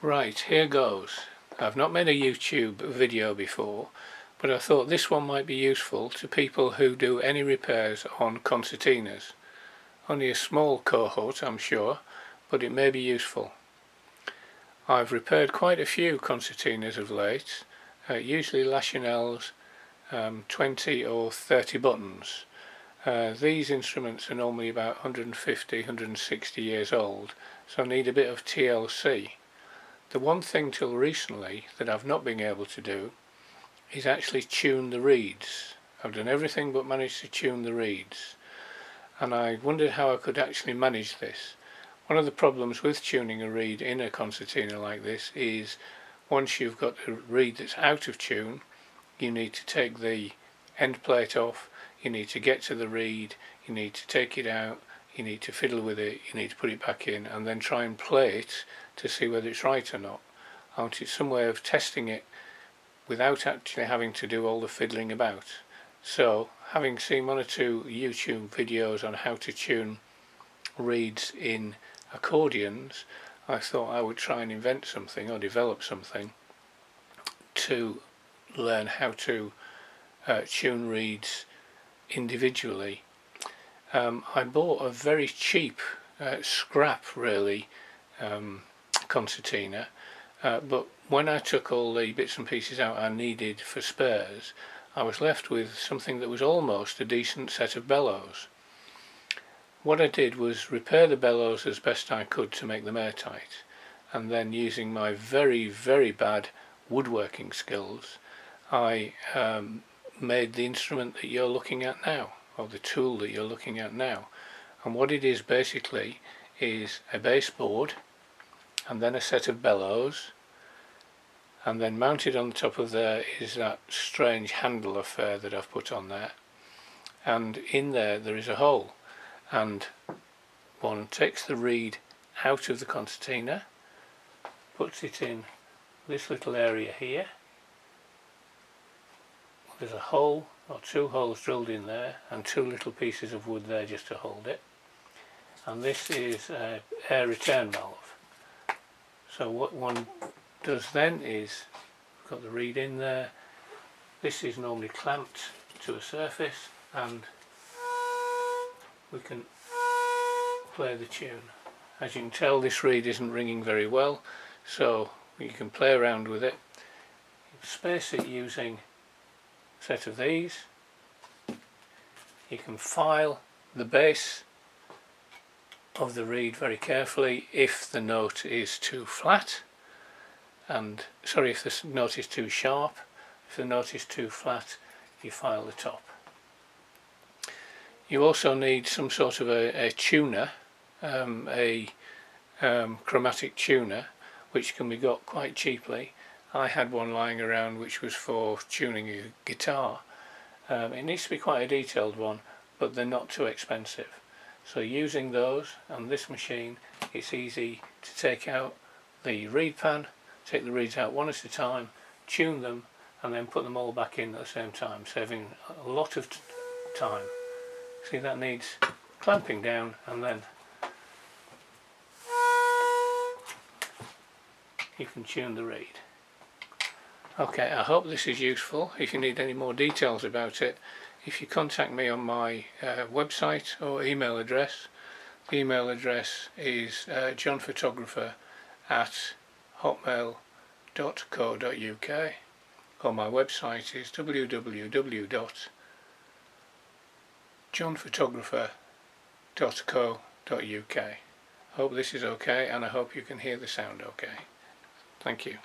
Right, here goes. I've not made a YouTube video before, but I thought this one might be useful to people who do any repairs on concertinas. Only a small cohort, I'm sure, but it may be useful. I've repaired quite a few concertinas of late, usually Lachenel's 20 or 30 buttons. These instruments are normally about 150, 160 years old, so need a bit of TLC. The one thing till recently that I've not been able to do is actually tune the reeds. I've done everything but managed to tune the reeds, and I wondered how I could actually manage this. One of the problems with tuning a reed in a concertina like this is once you've got a reed that's out of tune, you need to take the end plate off, you need to get to the reed, you need to take it out, you need to fiddle with it, you need to put it back in and then try and play it to see whether it's right or not. I wanted some way of testing it without actually having to do all the fiddling about. So, having seen one or two YouTube videos on how to tune reeds in accordions, I thought I would try and invent something or develop something to learn how to tune reeds individually. I bought a very cheap scrap really concertina, but when I took all the bits and pieces out I needed for spares, I was left with something that was almost a decent set of bellows. What I did was repair the bellows as best I could to make them airtight, and then using my very bad woodworking skills, I made the instrument that you're looking at now, or the tool that you're looking at now. And what it is basically is a baseboard and then a set of bellows, and then mounted on the top of there is that strange handle affair that I've put on there, and in there is a hole, and one takes the reed out of the concertina, puts it in this little area here. There's a hole or two holes drilled in there and two little pieces of wood there just to hold it, and this is an air return valve. So what one does then is, we've got the reed in there, this is normally clamped to a surface and we can play the tune. As you can tell, this reed isn't ringing very well, so you can play around with it. You space it using a set of these. You can file the bass of the reed very carefully if the note is too flat, and if the note is too sharp. If the note is too flat, you file the top. You also need some sort of a tuner, chromatic tuner, which can be got quite cheaply. I had one lying around which was for tuning a guitar. It needs to be quite a detailed one, but they're not too expensive. So using those and this machine, it's easy to take out the reed pan, take the reeds out one at a time, tune them, and then put them all back in at the same time, saving a lot of time. See, that needs clamping down and then you can tune the reed. Okay, I hope this is useful. If you need any more details about it, if you contact me on my website or email address, the email address is johnphotographer@hotmail.co.uk, or my website is www.johnphotographer.co.uk. Hope this is okay, and I hope you can hear the sound okay. Thank you.